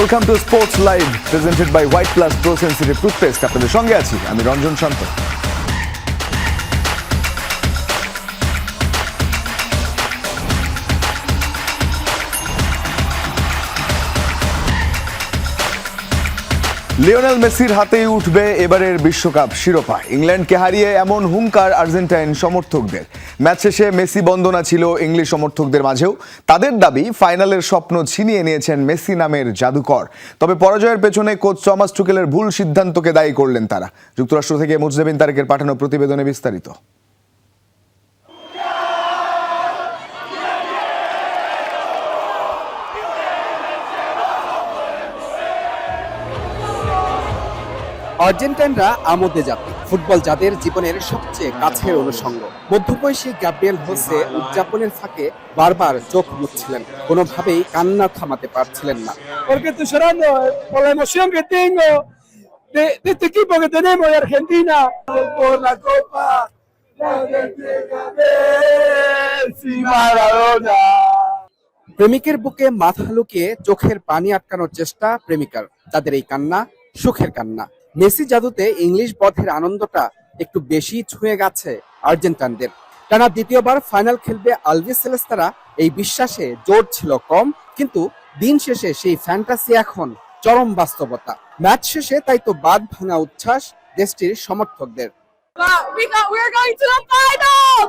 Welcome to sports live presented by White Plus Pro sensitive toothpaste. আপনাদের সঙ্গে আছি আমি রঞ্জন শান্ত। লিওনেল মেসির হাতেই উঠবে এবারের বিশ্বকাপ শিরোপা। ইংল্যান্ডকে হারিয়ে এমন হুঙ্কার আর্জেন্টাইন সমর্থকদের। ম্যাচ শেষে মেসি বন্দনা ছিল ইংলিশ সমর্থকদের মাঝেও। তাদের দাবি ফাইনালের স্বপ্ন ছিনিয়ে নিয়েছেন মেসি নামের জাদুকর। তবে পরাজয়ের পেছনে কোচ টমাস টুকেলের ভুল সিদ্ধান্তকে দায়ী করলেন তারা। যুক্তরাষ্ট্র থেকে মুজদেবিন তারেকের পাঠানো প্রতিবেদনে বিস্তারিত। আর্জেন্টাইনরা আমোদে জাতি, ফুটবল যাদের জীবনের সবচেয়ে কাছের অনুষঙ্গ। মধ্যবয়সী গ্যাব্রিয়েল হোসে উদযাপনের ফাঁকে বারবার চোখ মুছছিলেন, কোনোভাবেই কান্না থামাতে পারছিলেন না। Porque estoy llorando por la emoción que tengo de este equipo que tenemos de Argentina. Por la Copa, Messi, Maradona. প্রেমিকের বুকে মাথা লুকিয়ে চোখের পানি আটকানোর চেষ্টা প্রেমিকার। তাদের এই কান্না সুখের কান্না। মেসি জাদুতে ইংলিশ বধের আনন্দটা একটু বেশি ছুঁয়ে গেছে আর্জেন্টাইনদের। টানা দ্বিতীয়বার ফাইনাল খেলবে আলবিসেলেস্তারা, এই বিশ্বাসে জোর ছিল কম, কিন্তু দিন শেষে সেই ফ্যান্টাসি এখন চরম বাস্তবতা। ম্যাচ শেষে তাই তো বাঁধ ভাঙা উচ্ছ্বাস দেশটির সমর্থকদের। We're going to the final!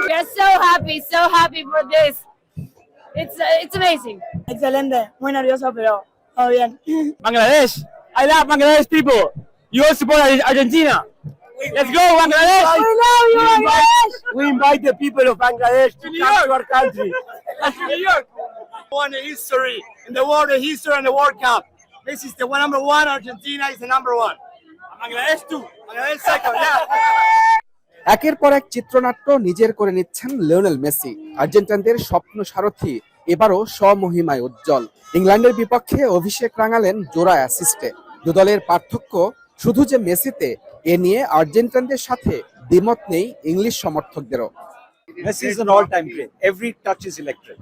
We are so happy for this. It's amazing. Excelente, muy nervioso, pero todo bien. Bangladesh, I love Bangladesh people. You all support Argentina. Let's go, Bangladesh! We love you, Bangladesh! We invite the people of Bangladesh to come to our country. That's New York. Won the history in the world, the history and the World Cup. This is the number one. Argentina is the number one. Bangladesh too. Bangladesh second. Yeah. একের পর এক চিত্রনাট্য নিজের করে নিচ্ছেন Lionel Messi. আর্জেন্টাইনদের স্বপ্ন সারথি এবারও স্বমহিমায় উজ্জ্বল। ইংল্যান্ডের বিপক্ষে অভিষেক রাঙালেন জোড়া অ্যাসিস্টে। দু দলের পার্থক্য শুধু যে মেসিতে, এ নিয়ে আর্জেন্টাইনদের সাথে দ্বিমত নেই English সমর্থকদেরও। Messi is an all-time great. Every touch is electric.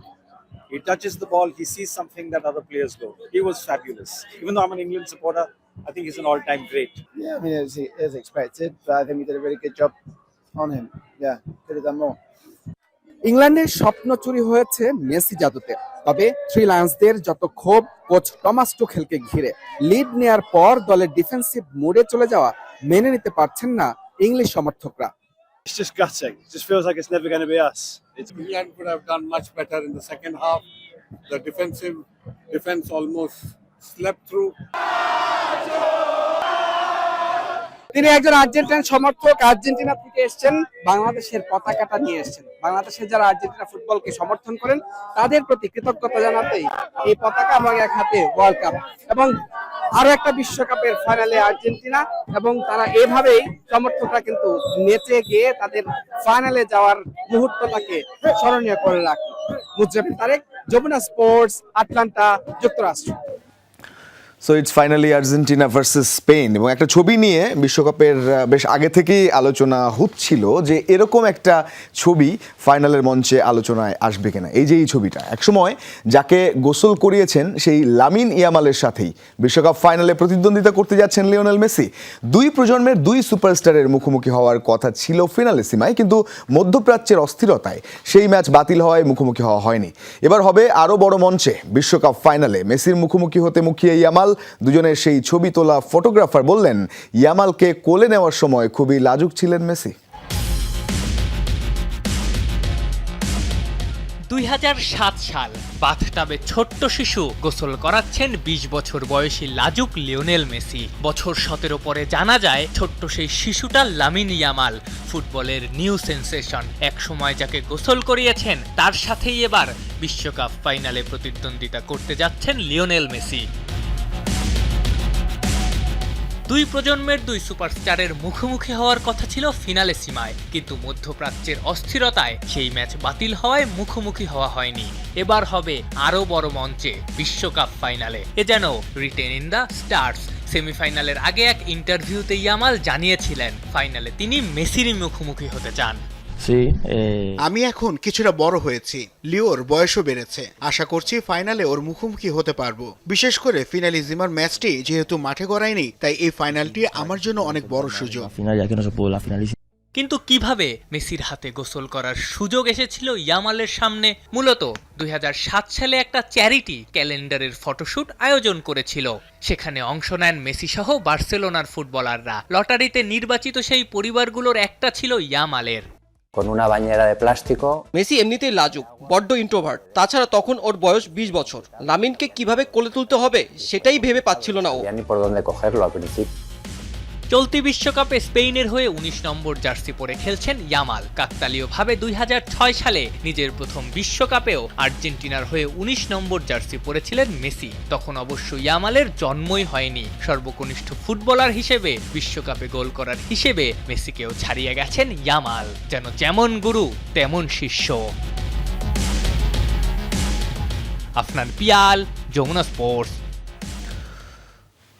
He touches the ball, he sees something that other players don't. He was fabulous. Even though I'm an England supporter, I think he's an all-time great. Yeah, I mean, it was expected, but I think we did a really good job on him. Yeah, could have done more. ইংল্যান্ডের স্বপ্ন চুরি হয়েছে Messi জাদুতে। তবে three লায়ন্সদের যত ক্ষোভ coach Thomas টুখেলকে ঘিরে। Lead নেয়ার পর দলের ডিফেন্সিভ মোডে চলে যাওয়া মেনে নিতে পারছেন না ইংলিশ সমর্থকরা। It's just gutting. It just feels like it's never going to be us. England could have done much better in the second half. The defense almost slept through. তিনি একজন আর্জেন্টাইন সমর্থক, আর্জেন্টিনা থেকে এসেছেন, বাংলাদেশের পতাকাটা নিয়ে এসেছেন। বাংলাদেশের যারা আর্জেন্টিনা ফুটবলকে সমর্থন করেন তাদের প্রতি কৃতজ্ঞতা জানাতেই এই পতাকা এবং এক হাতে ওয়ার্ল্ড কাপ এবং আরো একটা বিশ্বকাপের ফাইনালে আর্জেন্টিনা, এবং তারা এভাবেই সমর্থকরা কিন্তু নেচে গিয়ে তাদের ফাইনালে যাওয়ার মুহূর্তটাকে স্মরণীয় করে রাখে। মুজরাবিন তারেক, যমুনা স্পোর্টস, আটলান্টা, যুক্তরাষ্ট্র। So it's finally Argentina versus Spain. এবং একটা ছবি নিয়ে বিশ্বকাপের বেশ আগে থেকেই আলোচনা হচ্ছিল যে এরকম একটা ছবি ফাইনালের মঞ্চে আলোচনায় আসবে কিনা। এই যে এই ছবিটা একসময় যাকে গোসল করিয়েছেন সেই লামিন ইয়ামালের সাথেই বিশ্বকাপ ফাইনালে প্রতিদ্বন্দ্বিতা করতে যাচ্ছেন লিওনেল মেসি। দুই প্রজন্মের দুই সুপারস্টারের মুখোমুখি হওয়ার কথা ছিল ফিনালেসিমায়, কিন্তু মধ্যপ্রাচ্যের অস্থিরতায় সেই ম্যাচ বাতিল হওয়ায় মুখোমুখি হওয়া হয়নি। এবার হবে আরও বড় মঞ্চে বিশ্বকাপ ফাইনালে মেসির মুখোমুখি হতে মুখিয়ে ইয়ামাল। দুজনের সেই ছবি তোলা ফটোগ্রাফার বললেন ইয়ামালকে কোলে নেওয়ার সময় খুবই লাজুক ছিলেন মেসি। 2007 সাল, বাথটাবে ছোট্ট শিশু গোসল করাচ্ছেন 20 বছর বয়সী লাজুক লিওনেল মেসি। বছর 17 পরে জানা যায় ছোট্ট সেই শিশুটা লামিন ইয়ামাল, ফুটবলের নিউ সেন্সেশন। এক সময় যাকে গোসল করিয়েছেন তার সাথেই এবার বিশ্বকাপ ফাইনালে প্রতিদ্বন্দ্বিতা করতে যাচ্ছেন লিওনেল মেসি। দুই প্রজন্মের দুই সুপারস্টারের মুখোমুখি হওয়ার কথা ছিল ফিনালেসিমায়, কিন্তু মধ্যপ্রাচ্যের অস্থিরতায় সেই ম্যাচ বাতিল হওয়ায় মুখোমুখি হওয়া হয়নি। এবার হবে আরও বড় মঞ্চে বিশ্বকাপ ফাইনালে। এ যেন রিটেন ইন দ্য স্টার্স। সেমিফাইনালের আগে এক ইন্টারভিউতে ইয়ামাল জানিয়েছিলেন ফাইনালে তিনি মেসিরই মুখোমুখি হতে চান। আমি এখন কিছুটা বড় হয়েছি, লিওর বয়সও বেড়েছে। আশা করছি ফাইনালে ওর মুখোমুখি হতে পারবো। বিশেষ করে ফিনালিজিমার ম্যাচটি যেহেতু মাঠে গড়ায়নি, তাই এই ফাইনালটি আমার জন্য অনেক বড় সুযোগ। কিন্তু কিভাবে মেসির হাতে গোসল করার সুযোগ এসেছিল ইয়ামালের সামনে? মূলত 2007 সালে একটা চ্যারিটি ক্যালেন্ডারের ফটোশুট আয়োজন করেছিল। সেখানে অংশ নেন মেসি সহ বার্সেলোনার ফুটবলাররা। লটারিতে নির্বাচিত সেই পরিবারগুলোর একটা ছিল ইয়ামালের। মেসি এমনিতেই লাজুক, বড্ড ইন্ট্রোভার্ট। তাছাড়া তখন ওর বয়স 20 বছর। লামিনকে কিভাবে কোলে তুলতে হবে সেটাই ভেবে পাচ্ছিল না ও। চলতি বিশ্বকাপে স্পেনের হয়ে 19 নম্বর জার্সি পরে খেলছেন ইয়ামাল। কাকতালীয়ভাবে 2006 সালে নিজের প্রথম বিশ্বকাপেও আর্জেন্টিনার হয়ে 19 নম্বর জার্সি পরেছিলেন মেসি। তখন অবশ্য ইয়ামালের জন্মই হয়নি। সর্বকনিষ্ঠ ফুটবলার হিসেবে বিশ্বকাপে গোল করার হিসেবে মেসিকেও ছাড়িয়ে গেছেন ইয়ামাল। যেন যেমন গুরু তেমন শিষ্য। আফনান পিয়াল, যমুনা স্পোর্টস।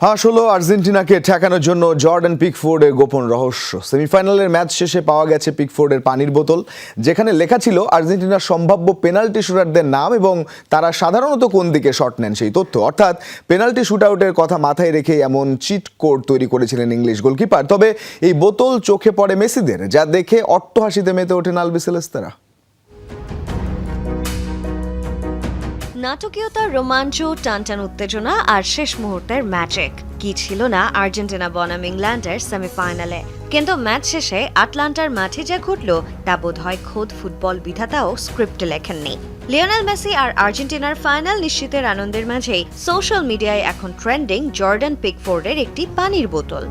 ফাঁস হলো আর্জেন্টিনাকে ঠেকানোর জন্য জর্ডান পিকফোর্ডের গোপন রহস্য। সেমিফাইনালের ম্যাচ শেষে পাওয়া গেছে পিকফোর্ডের পানির বোতল, যেখানে লেখা ছিল আর্জেন্টিনার সম্ভাব্য পেনাল্টি শুটারদের নাম এবং তারা সাধারণত কোন দিকে শট নেন সেই তথ্য। অর্থাৎ পেনাল্টি শুটআউটের কথা মাথায় রেখে এমন চিট কোড তৈরি করেছিলেন ইংলিশ গোলকিপার। তবে এই বোতল চোখে পড়ে মেসিদের, যা দেখে অট্টহাসিতে মেতে ওঠেন আলবিসেলেস্তারা। নাটকীয়তা, রোমাঞ্চ, টানটান উত্তেজনা আর শেষ মুহূর্তের ম্যাজিক কি ছিল না আর্জেন্টিনা বনাম ইংল্যান্ডের সেমিফাইনালে। কিন্তু ম্যাচ শেষে আটলান্টার মাঠে যা ঘটল তা বোধ হয় খোদ ফুটবল বিধাতাও স্ক্রিপ্টে লেখেননি। লিওনেল মেসি আর আর্জেন্টিনার ফাইনাল নিশ্চিতের আনন্দের মাঝেই সোশ্যাল মিডিয়ায় এখন ট্রেন্ডিং জর্ডান পিকফোর্ডের একটি পানির বোতল।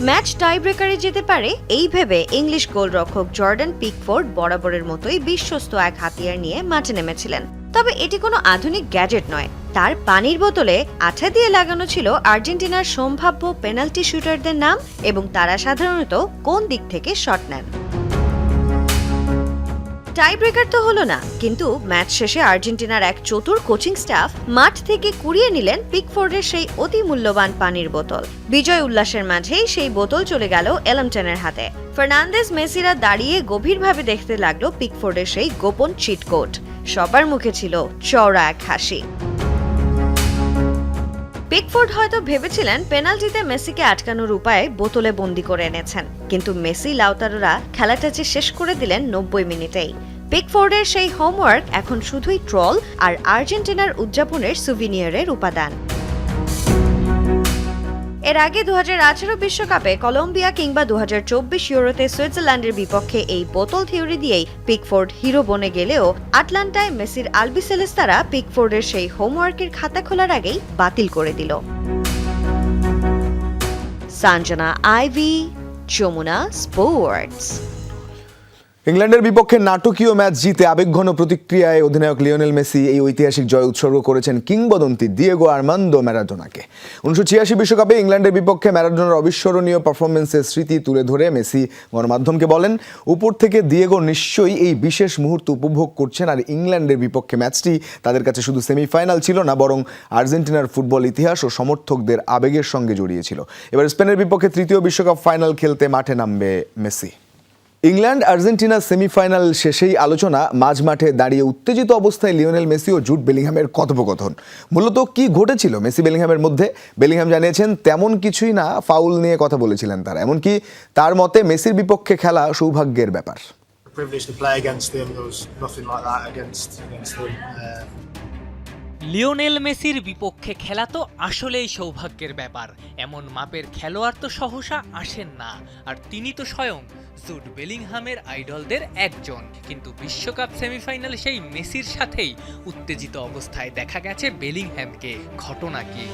ম্যাচ টাই ব্রেকারে যেতে পারে এই ভেবে ইংলিশ গোলরক্ষক জর্ডান পিকফোর্ড বরাবরের মতোই বিশ্বস্ত এক হাতিয়ার নিয়ে মাঠে নেমেছিলেন। তবে এটি কোনো আধুনিক গ্যাজেট নয়। তার পানির বোতলে আঠা দিয়ে লাগানো ছিল আর্জেন্টিনার সম্ভাব্য পেনাল্টি শুটারদের নাম এবং তারা সাধারণত কোন দিক থেকে শট নেন। টাই ব্রেকার তো হলো না, কিন্তু ম্যাচ শেষে আর্জেন্টিনার এক চতুর কোচিং স্টাফ মাঠ থেকে কুড়িয়ে নিলেন পিকফোর্ডের সেই অতি মূল্যবান পানির বোতল। বিজয় উল্লাসের মাঝেই সেই বোতল চলে গেল এলামটেনের হাতে। ফার্নান্দেজ, মেসিরা দাঁড়িয়ে গভীরভাবে দেখতে লাগলো পিকফোর্ডের সেই গোপন চিট কোড। সবার মুখে ছিল চওড়া এক হাসি। পিকফোর্ড হয়তো ভেবেছিলেন পেনাল্টিতে মেসিকে আটকানোর উপায়ে বোতলে বন্দি করে এনেছেন, কিন্তু মেসি লাউতারোরা খেলাটা যে শেষ করে দিলেন 90 মিনিটেই। পিকফোর্ডের সেই হোমওয়ার্ক এখন শুধুই ট্রল আর আর্জেন্টিনার উদযাপনের সুভিনিয়ারের উপাদান। এর আগে 2018 বিশ্বকাপে কলম্বিয়া কিংবা 2024 ইউরোতে সুইজারল্যান্ডের বিপক্ষে এই বোতল থিওরি দিয়েই পিকফোর্ড হিরো বনে গেলেও আটলান্টায় মেসির আলবিসেলেস্তারা পিকফোর্ডের সেই হোমওয়ার্কের খাতা খোলার আগেই বাতিল করে দিল। Sanjana Ivy, Jamuna sports. ইংল্যান্ডের বিপক্ষে নাটকীয় ম্যাচ জিতে আবেগঘন প্রতিক্রিয়ায় অধিনায়ক লিওনেল মেসি এই ঐতিহাসিক জয় উৎসর্গ করেছেন কিংবদন্তি দিয়েগো আর্মান্দো ম্যারাডোনাকে। 1986 বিশ্বকাপে ইংল্যান্ডের বিপক্ষে ম্যারাডোনার অবিস্মরণীয় পারফরমেন্সের স্মৃতি তুলে ধরে মেসি গণমাধ্যমকে বলেন, উপর থেকে দিয়েগো নিশ্চয়ই এই বিশেষ মুহূর্ত উপভোগ করছেন, আর ইংল্যান্ডের বিপক্ষে ম্যাচটি তাদের কাছে শুধু সেমিফাইনাল ছিল না, বরং আর্জেন্টিনার ফুটবল ইতিহাস ও সমর্থকদের আবেগের সঙ্গে জড়িয়েছিল। এবার স্পেনের বিপক্ষে তৃতীয় বিশ্বকাপ ফাইনাল খেলতে মাঠে নামবে মেসি। ইংল্যান্ড আর্জেন্টিনা সেমিফাইনাল শেষেই আলোচনা মাঝ মাঠে দাঁড়িয়ে উত্তেজিত অবস্থায় লিওনেল মেসি ও জুড বেলিংহামের কথোপকথন। মূলত কি ঘটেছিল মেসি বেলিংহামের মধ্যে? বেলিংহাম জানিয়েছেন তেমন কিছুই না, ফাউল নিয়ে কথা বলেছিলেন তারা। এমনকি তার মতে মেসির বিপক্ষে খেলা সৌভাগ্যের ব্যাপার। লিওনেল মেসির বিপক্ষে খেলা তো আসলেই সৌভাগ্যের ব্যাপার। এমন মাপের খেলোয়াড় তো সহসা আসেন না, আর তিনি তো স্বয়ং জুড বেলিংহামের আইডলদের একজন। কিন্তু বিশ্বকাপ সেমিফাইনালে সেই মেসির সাথেই উত্তেজিত অবস্থায় দেখা গেছে বেলিংহ্যামকে। ঘটনা কি?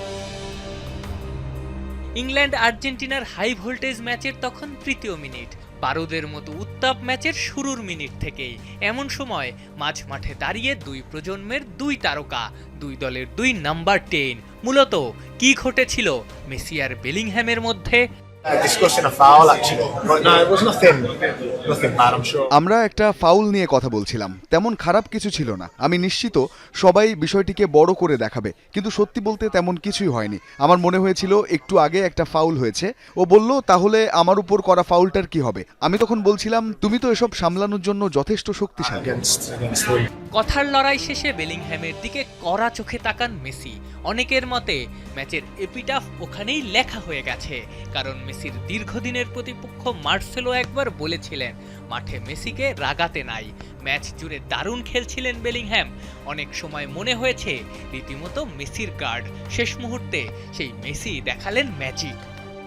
ইংল্যান্ড আর্জেন্টিনার হাই ভোল্টেজ ম্যাচের তখন তৃতীয় মিনিট। বারুদের মতো উত্তাপ ম্যাচের শুরুর মিনিট থেকেই। এমন সময় মাঝ মাঠে দাঁড়িয়ে দুই প্রজন্মের দুই তারকা, দুই দলের দুই নাম্বার 10। মূলত কি ঘটেছিল মেসি আর বেলিংহ্যামের মধ্যে? Discussing a foul actually, but no, it was nothing nothing bad, I'm sure. আমরা একটা ফাউল নিয়ে কথা বলছিলাম, তেমন খারাপ কিছু ছিল না। আমি নিশ্চিত সবাই বিষয়টিকে বড় করে দেখাবে, কিন্তু সত্যি বলতে তেমন কিছুই হয়নি। আমার মনে হয়েছিল একটু আগে একটা ফাউল হয়েছে। ও বলল তাহলে আমার উপর করা ফাউলটার কি হবে। আমি তখন বলছিলাম তুমি তো এসব সামলানোর জন্য যথেষ্ট শক্তিশালী। Against him. কথার লড়াই শেষে বেলিংহ্যামের দিকে কড়া চোখে তাকান মেসি। অনেকের মতে ম্যাচের এপিটাফ ওখানেই লেখা হয়ে গেছে, কারণ মেসির দীর্ঘদিনের প্রতিপক্ষ মার্সেলো একবার বলেছিলেন মাঠে মেসিকে রাগাতে নাই। ম্যাচ জুড়ে দারুণ খেলছিলেন বেলিংহ্যাম, অনেক সময় মনে হয়েছে রীতিমতো মেসির গার্ড। শেষ মুহূর্তে সেই মেসি দেখালেন magic.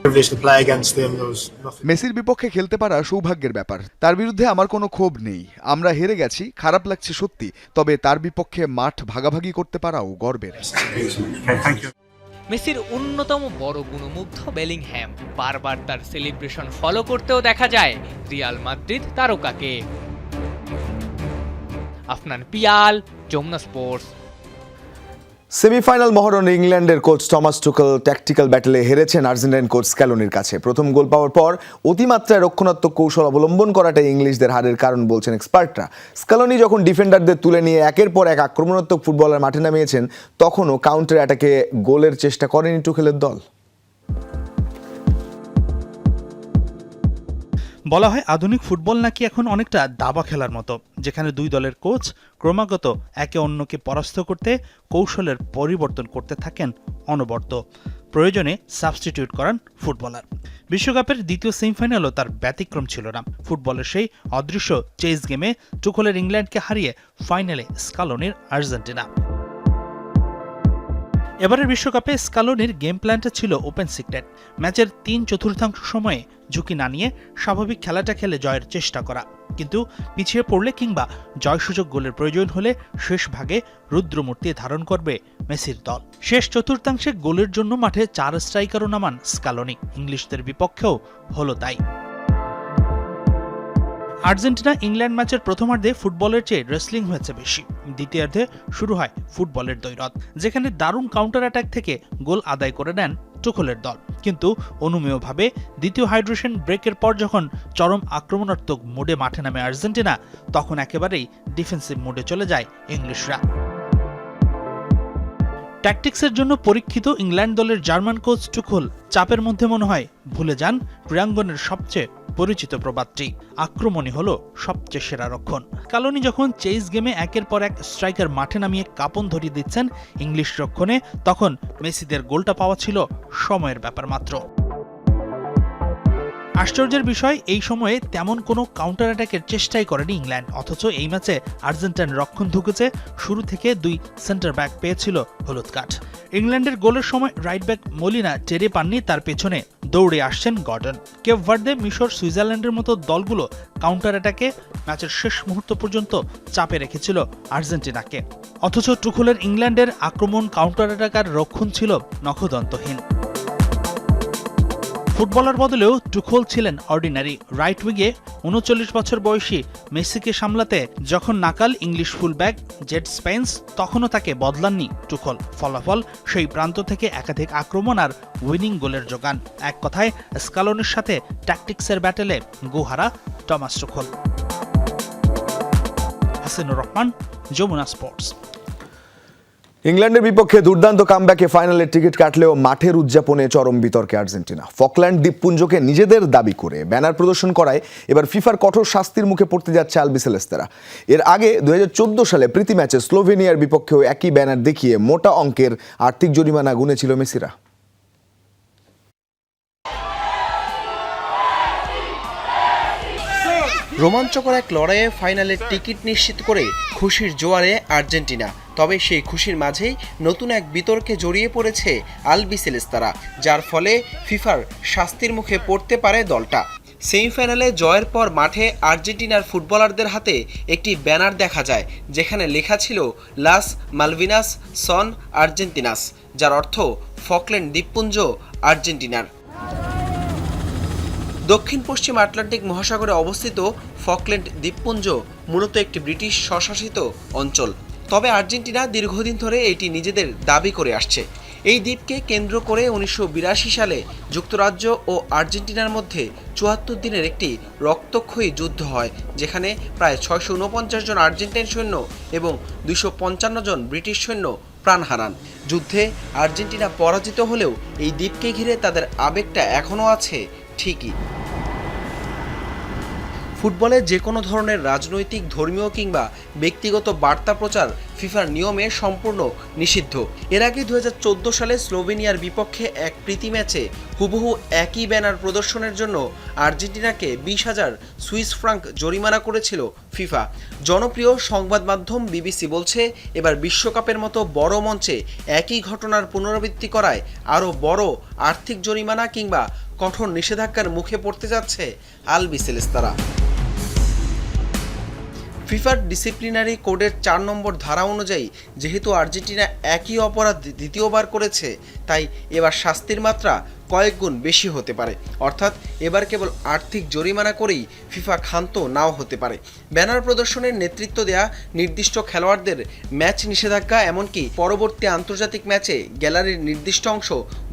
Privileged to play against him. There was nothing. মেসির বিপক্ষে খেলতে পারা সৌভাগ্যের ব্যাপার। তার বিরুদ্ধে আমার কোনো ক্ষোভ নেই। আমরা হেরে গেছি, খারাপ লাগছে সত্যি, তবে তার বিপক্ষে মাঠ ভাগাভাগি করতে পারাও গর্বের। Okay, thank you. মেসির অন্যতম বড় গুণমুগ্ধ বেলিংহ্যাম, বারবার তার সেলিব্রেশন ফলো করতেও দেখা যায় রিয়াল মাদ্রিদ তারকাকে। আফনান পিয়াল, যমুনা স্পোর্টস। সেমিফাইনাল মহরণে ইংল্যান্ডের কোচ টমাস টুখেল ট্যাকটিক্যাল ব্যাটলে হেরেছেন আর্জেন্টাইন কোচ স্ক্যালোনির কাছে। প্রথম গোল পাওয়ার পর অতিমাত্রায় রক্ষণাত্মক কৌশল অবলম্বন করাটাই ইংলিশদের হারের কারণ বলছেন এক্সপার্টরা। স্ক্যালোনি যখন ডিফেন্ডারদের তুলে নিয়ে একের পর এক আক্রমণাত্মক ফুটবলার মাঠে নামিয়েছেন, তখনও কাউন্টার অ্যাটাকে গোলের চেষ্টা করেনি টুখেলের দল। বলা হয় আধুনিক ফুটবল নাকি এখন অনেকটা দাবা খেলার মতো, যেখানে দুই দলের কোচ ক্রমাগত একে অন্যকে পরাস্ত করতে কৌশলের পরিবর্তন করতে থাকেন অনবরত। প্রয়োজনে সাবস্টিটিউট করান ফুটবলার। বিশ্বকাপের দ্বিতীয় সেমিফাইনালও তার ব্যতিক্রম ছিল না। ফুটবলের সেই অদৃশ্য চেস গেমে টুখেলের ইংল্যান্ডকে হারিয়ে ফাইনালে স্ক্যালোনির আর্জেন্টিনা। এবারের বিশ্বকাপে স্ক্যালোনির গেম প্ল্যানটা ছিল ওপেন সিক্রেট। ম্যাচের 3/4 সময়ে ঝুঁকি না নিয়ে স্বাভাবিক খেলাটা খেলে জয়ের চেষ্টা করা, কিন্তু পিছিয়ে পড়লে কিংবা জয়সূচক গোলের প্রয়োজন হলে শেষ ভাগে রুদ্রমূর্তি ধারণ করবে মেসির দল। শেষ চতুর্থাংশে গোলের জন্য মাঠে 4 স্ট্রাইকারও নামান স্ক্যালোনি। ইংলিশদের বিপক্ষেও হলো তাই। আর্জেন্টিনা ইংল্যান্ড ম্যাচের প্রথমার্ধে ফুটবলের চেয়ে রেসলিং হয়েছে বেশি। দ্বিতীয়ার্ধে শুরু হয় ফুটবলের দ্বৈরথ, যেখানে দারুণ কাউন্টার অ্যাটাক থেকে গোল আদায় করে নেন টুখেলের দল। কিন্তু অনুমেয়ভাবে দ্বিতীয় হাইড্রেশন ব্রেকের পর যখন চরম আক্রমণাত্মক মোডে মাঠে নামে আর্জেন্টিনা, তখন একেবারেই ডিফেন্সিভ মোডে চলে যায় ইংলিশরা। ট্যাকটিক্সের জন্য পরীক্ষিত ইংল্যান্ড দলের জার্মান কোচ টুখেল চাপের মধ্যে মনে হয় ভুলে যান ক্রীড়াঙ্গনের সবচেয়ে পরিচিত প্রবাদটি, আক্রমণই হলো সবচেয়ে সেরা রক্ষণ। স্ক্যালোনি যখন চেস গেমে একের পর এক স্ট্রাইকার মাঠে নামিয়ে কাঁপন ধরিয়ে দিচ্ছেন ইংলিশ রক্ষণে, তখন মেসিদের গোলটা পাওয়া ছিল সময়ের ব্যাপার মাত্র। আশ্চর্যের বিষয়, এই সময়ে তেমন কোনো কাউন্টার অ্যাটাকের চেষ্টাই করেনি ইংল্যান্ড, অথচ এই ম্যাচে আর্জেন্টাইন রক্ষণ ঢুকেছে। শুরু থেকে 2 সেন্টার ব্যাক পেয়েছিল হলুদ কার্ড। ইংল্যান্ডের গোলের সময় রাইট ব্যাক মলিনা টেরে পাননি, তার পেছনে দৌড়ে আসছেন গর্ডন। কেপ ভার্দে, মিশর, সুইজারল্যান্ডের মতো দলগুলো কাউন্টার অ্যাটাকে ম্যাচের শেষ মুহূর্ত পর্যন্ত চাপে রেখেছিল আর্জেন্টিনাকে, অথচ টুখেলের ইংল্যান্ডের আক্রমণ, কাউন্টার অ্যাটাক আর রক্ষণ ছিল নখদন্তহীন। ফুটবলার বদলেও টুখেল ছিলেন অর্ডিনারি। রাইট উইগে 39 বছর বয়সী মেসিকে সামলাতে যখন নাকাল ইংলিশ ফুলব্যাক জেড স্পেন্স, তখনও তাকে বদলাননি টুখেল। ফলাফল সেই প্রান্ত থেকে একাধিক আক্রমণ আর উইনিং গোলের যোগান। এক কথায় স্ক্যালোনির সাথে ট্যাকটিক্সের ব্যাটেলে গোহারা Thomas Tuchel. Hasinur Rahman, Jamuna sports. ইংল্যান্ডের বিপক্ষে দুর্দান্ত কামব্যাকে ফাইনালের টিকিট কাটলেও মাঠের উদযাপনে চরম বিতর্কে আর্জেন্টিনা। ফকল্যান্ড দ্বীপপুঞ্জকে নিজেদের দাবি করে ব্যানার প্রদর্শন করায় এবার ফিফার কঠোর শাস্তির মুখে পড়তে যাচ্ছে আলবিসেলেস্তেরা। এর আগে 2014 সালে প্রীতি ম্যাচে স্লোভেনিয়ার বিপক্ষেও একই ব্যানার দেখিয়ে মোটা অঙ্কের আর্থিক জরিমানা গুনেছিল মেসিরা। রোমাঞ্চকর এক লড়াইয়ে ফাইনালের টিকিট নিশ্চিত করে খুশির জোয়ারে আর্জেন্টিনা। তবে সেই খুশির মাঝেই নতুন এক বিতর্কে জড়িয়ে পড়েছে আলবিসেলেস্তারা, যার ফলে ফিফার শাস্তির মুখে পড়তে পারে দলটা। সেমিফাইনালে জয়ের পর মাঠে আর্জেন্টিনার ফুটবলারদের হাতে একটি ব্যানার দেখা যায়, যেখানে লেখা ছিল লাস মালভিনাস সন আর্জেন্টিনাস, যার অর্থ ফকল্যান্ড দ্বীপপুঞ্জ আর্জেন্টিনার। দক্ষিণ পশ্চিম আটলান্টিক মহাসাগরে অবস্থিত ফকল্যান্ড দ্বীপপুঞ্জ মূলত একটি ব্রিটিশ স্বশাসিত অঞ্চল। তবে আর্জেন্টিনা দীর্ঘদিন ধরে এটি নিজেদের দাবি করে আসছে। এই দ্বীপকে কেন্দ্র করে 1982 সালে যুক্তরাজ্য ও আর্জেন্টিনার মধ্যে 74 দিনের একটি রক্তক্ষয়ী যুদ্ধ হয়, যেখানে প্রায় 649 জন আর্জেন্টাইন সৈন্য এবং 255 জন ব্রিটিশ সৈন্য প্রাণ হারান। যুদ্ধে আর্জেন্টিনা পরাজিত হলেও এই দ্বীপকে ঘিরে তাদের আবেগটা এখনও আছে ঠিকই। ফুটবলে যে কোনো ধরনের রাজনৈতিক, ধর্মীয় কিংবা ব্যক্তিগত বার্তা প্রচার ফিফার নিয়মে সম্পূর্ণ নিষিদ্ধ। এর আগে 2014 সালে স্লোভেনিয়ার বিপক্ষে এক প্রীতি ম্যাচে হুবহু একই ব্যানার প্রদর্শনের জন্য আর্জেন্টিনাকে 20,000 সুইস ফ্রাঙ্ক জরিমানা করেছিল ফিফা। জনপ্রিয় সংবাদ মাধ্যম বিবিসি বলছে, এবার বিশ্বকাপের মতো বড় মঞ্চে একই ঘটনার পুনরাবৃত্তি করায় আরও বড় আর্থিক জরিমানা কিংবা কঠোর নিষেধাজ্ঞার মুখে পড়তে যাচ্ছে আলবিসেলেস্তারা। ফিফার ডিসিপ্লিনারি কোডের 4 নম্বর ধারা অনুযায়ী যেহেতু আর্জেন্টিনা একই অপরাধ দ্বিতীয়বার করেছে, তাই এবার শাস্তির মাত্রা কয়েক গুণ বেশি হতে পারে। অর্থাৎ এবার কেবল আর্থিক জরিমানা করেই ফিফা ক্ষান্ত নাও হতে পারে। ব্যানার প্রদর্শনের নেতৃত্ব দেয়া নির্দিষ্ট খেলোয়াড়দের ম্যাচ নিষেধাজ্ঞা, এমনকি পরবর্তী আন্তর্জাতিক ম্যাচে গ্যালারির নির্দিষ্ট অংশ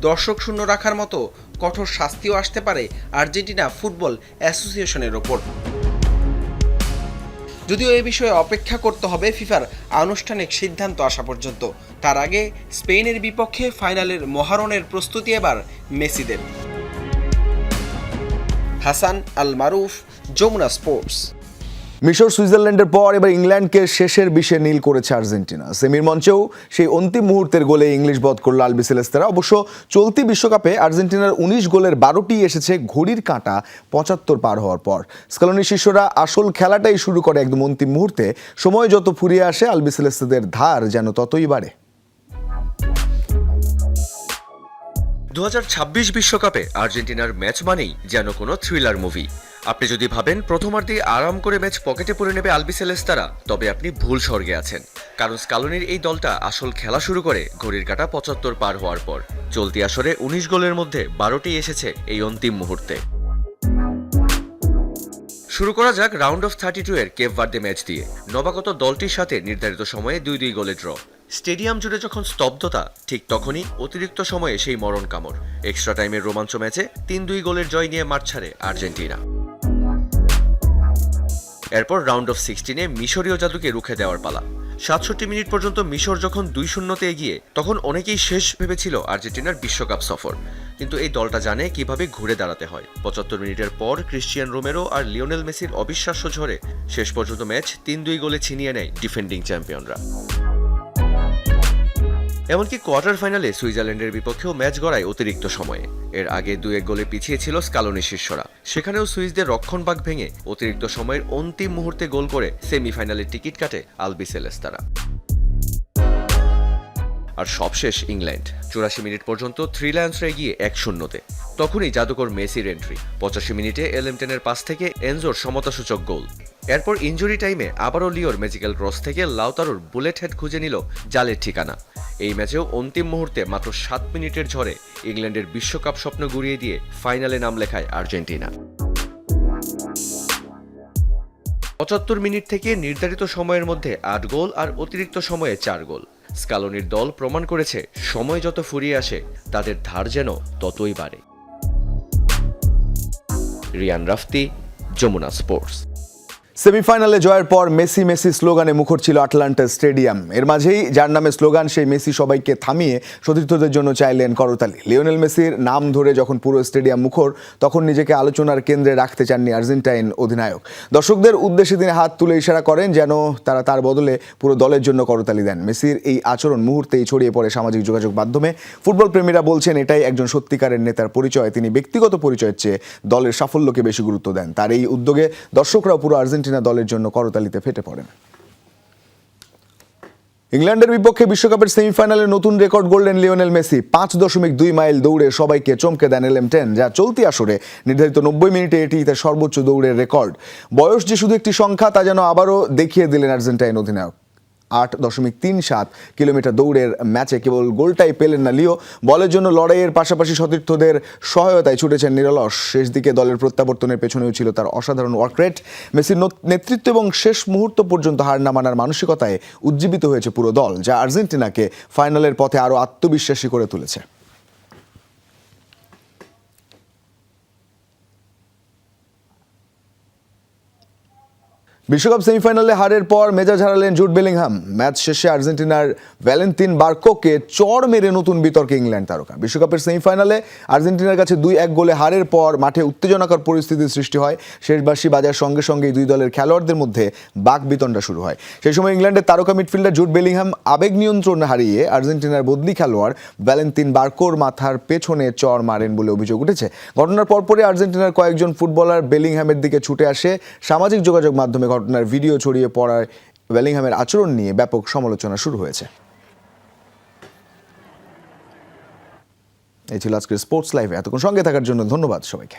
দর্শক শূন্য রাখার মতো কঠোর শাস্তিও আসতে পারে আর্জেন্টিনা ফুটবল অ্যাসোসিয়েশনের ওপর। যদিও এ বিষয়ে অপেক্ষা করতে হবে ফিফার আনুষ্ঠানিক সিদ্ধান্ত আসা পর্যন্ত। তার আগে স্পেনের বিপক্ষে ফাইনালের মহারণের প্রস্তুতি এবার মেসিদের। হাসান আল মারুফ, যমুনা স্পোর্টস। মিশর সুইজারল্যান্ডের পর এবার ইংল্যান্ডকে শেষের বিষে নীল করেছে আর্জেন্টিনা। সেমির মঞ্চেও সেই অন্তিম মুহূর্তের গোলে ইংলিশ বধ করল আলবিসেলেস্তারা। অবশ্য চলতি বিশ্বকাপে আর্জেন্টিনার 19 গোলের 12টি এসেছে ঘড়ির কাঁটা 75 পার হওয়ার পর। স্কালোনির শিষ্যরা আসল খেলাটাই শুরু করে একদম অন্তিম মুহূর্তে। সময় যত ফুরিয়ে আসে, আলবিসেলেস্তাদের ধার যেন ততই বাড়ে। 2026 বিশ্বকাপে আর্জেন্টিনার ম্যাচ মানেই যেন কোনো থ্রিলার মুভি। আপনি যদি ভাবেন প্রথমার্ধে আরাম করে ম্যাচ পকেটে পুরে নেবে আলবিসেলেস্তারা, তবে আপনি ভুল স্বর্গে আছেন। কারণ স্কালোনির এই দলটা আসল খেলা শুরু করে ঘড়ির কাঁটা 75 পার হওয়ার পর। চলতি আসরে 19 গোলের মধ্যে 12টি এসেছে এই অন্তিম মুহূর্তে। শুরু করা যাক রাউন্ড অফ 32 এর কেপ ভার্দে ম্যাচ দিয়ে। নবাগত দলটির সাথে নির্ধারিত সময়ে 2-2 গোলে ড্র। স্টেডিয়াম জুড়ে যখন স্তব্ধতা, ঠিক তখনই অতিরিক্ত সময়ে সেই মরণ কামড়। এক্সট্রা টাইমের রোমাঞ্চ ম্যাচে 3-2 গোলের জয় নিয়ে মাঠ ছাড়ে আর্জেন্টিনা। এরপর রাউন্ড অফ 16-এ মিশরীয় জাদুকে রুখে দেওয়ার পালা। 67 মিনিট পর্যন্ত মিশর যখন 2-0-তে এগিয়ে, তখন অনেকেই শেষ ভেবেছিল আর্জেন্টিনার বিশ্বকাপ সফর। কিন্তু এই দলটা জানে কিভাবে ঘুরে দাঁড়াতে হয়। 75 মিনিটের পর ক্রিশ্চিয়ান রোমেরো আর লিওনেল মেসির অবিশ্বাস্য ঝড়ে শেষ পর্যন্ত ম্যাচ 3-2 গোলে ছিনিয়ে নেয় ডিফেন্ডিং চ্যাম্পিয়নরা। এমনকি কোয়ার্টার ফাইনালে সুইজারল্যান্ডের বিপক্ষেও ম্যাচ গড়ায় অতিরিক্ত সময়ে। এর আগে 2-1 গোলে পিছিয়ে ছিল স্কালোনির শিষ্যরা। সেখানেও সুইসদের রক্ষণভাগ ভেঙে অতিরিক্ত সময়ের অন্তিম মুহূর্তে গোল করে সেমিফাইনালের টিকিট কাটে আলবিসেলেস্তারা। আর সবশেষ ইংল্যান্ড 84 মিনিট পর্যন্ত 3 লায়ন্সরা এগিয়ে 1-0-তে। তখনই জাদুকর মেসির এন্ট্রি। 85 মিনিটে এলেমটেনের পাস থেকে এনজোর সমতাসূচক গোল। এরপর ইনজুরি টাইমে আবারও লিওর ম্যাজিক্যাল ক্রস থেকে লাউতারোর বুলেট হেড খুঁজে নিল জালের ঠিকানা। এই ম্যাচেও অন্তিম মুহূর্তে মাত্র 7 মিনিটের ঝড়ে ইংল্যান্ডের বিশ্বকাপ স্বপ্ন গুড়িয়ে দিয়ে ফাইনালে নাম লেখায় আর্জেন্টিনা। 75 মিনিট থেকে নির্ধারিত সময়ের মধ্যে 8 গোল আর অতিরিক্ত সময়ে 4 গোল। স্কালোনির দল প্রমাণ করেছে সময় যত ফুরিয়ে আসে, তাদের ধার যেন ততই বাড়ে। রিয়ান রাফতি, যমুনা স্পোর্টস। সেমিফাইনালে জয়ের পর মেসি মেসি স্লোগানে মুখর ছিল আটলান্টা স্টেডিয়াম। এর মাঝেই যার নামে স্লোগান, সেই মেসি সবাইকে থামিয়ে সতীর্থদের জন্য চাইলেন করতালি। লিওনেল মেসির নাম ধরে যখন পুরো স্টেডিয়াম মুখর, তখন নিজেকে আলোচনার কেন্দ্রে রাখতে চাননি আর্জেন্টাইন অধিনায়ক। দর্শকদের উদ্দেশ্যে তিনি হাত তুলে ইশারা করেন যেন তারা তার বদলে পুরো দলের জন্য করতালি দেন। মেসির এই আচরণ মুহূর্তেই ছড়িয়ে পড়ে সামাজিক যোগাযোগ মাধ্যমে। ফুটবল প্রেমীরা বলছেন এটাই একজন সত্যিকারের নেতার পরিচয়। তিনি ব্যক্তিগত পরিচয়ের চেয়ে দলের সাফল্যকে বেশি গুরুত্ব দেন। তার এই উদ্যোগে দর্শকরাও পুরো আর্জেন্টিনা দলের জন্য করতালিতে ফেটে পড়েন। ইংল্যান্ডের বিপক্ষে বিশ্বকাপের সেমিফাইনালে নতুন রেকর্ড গড়লেন লিওনেল মেসি। 5.2 মাইল দৌড়ে সবাইকে চমকে দেন এলেমটেন, যা চলতি আসরে নির্ধারিত 90 মিনিটে এটি তার সর্বোচ্চ দৌড়ের রেকর্ড। বয়স যে শুধু একটি সংখ্যা, তা যেন আবারও দেখিয়ে দিলেন আর্জেন্টাইন অধিনায়ক। 8.37 কিলোমিটার দৌড়ের ম্যাচে কেবল গোলটাই পেলেন না লিও, বলের জন্য লড়াইয়ের পাশাপাশি সতীর্থদের সহায়তায় ছুটেছেন নিরলস। শেষ দিকে দলের প্রত্যাবর্তনের পেছনেও ছিল তার অসাধারণ ওয়ার্ক রেট। মেসির নেতৃত্ব এবং শেষ মুহূর্ত পর্যন্ত হার না মানার মানসিকতায় উজ্জীবিত হয়েছে পুরো দল, যা আর্জেন্টিনাকে ফাইনালের পথে আরও আত্মবিশ্বাসী করে তুলেছে। বিশ্বকাপ সেমিফাইনালে হারের পর মেজাজ হারালেন জুড বেলিংহাম। ম্যাচ শেষে আর্জেন্টিনার ভ্যালেন্তিন বার্কোকে চড় মেরে নতুন বিতর্কে ইংল্যান্ড তারকা। বিশ্বকাপের সেমিফাইনালে আর্জেন্টিনার কাছে 2-1 গোলে হারের পর মাঠে উত্তেজনাকর পরিস্থিতির সৃষ্টি হয়। শেষ বাঁশি বাজার সঙ্গে সঙ্গেই দুই দলের খেলোয়াড়দের মধ্যে বাকবিতণ্ডা শুরু হয়। সেই সময় ইংল্যান্ডের তারকা মিডফিল্ডার জুড বেলিংহাম আবেগ নিয়ন্ত্রণ হারিয়ে আর্জেন্টিনার বদলি খেলোয়াড় ভ্যালেন্তিন বার্কোর মাথার পেছনে চড় মারেন বলে অভিযোগ উঠেছে। ঘটনার পরপরই আর্জেন্টিনার কয়েকজন ফুটবলার বেলিংহামের দিকে ছুটে আসে। সামাজিক যোগাযোগ মাধ্যমে ঘটনার ভিডিও ছড়িয়ে পড়ায় বেলিংহামের আচরণ নিয়ে ব্যাপক সমালোচনা শুরু হয়েছে। এই ছিল আজকের স্পোর্টস লাইভে। এতক্ষণ সঙ্গে থাকার জন্য ধন্যবাদ সবাইকে।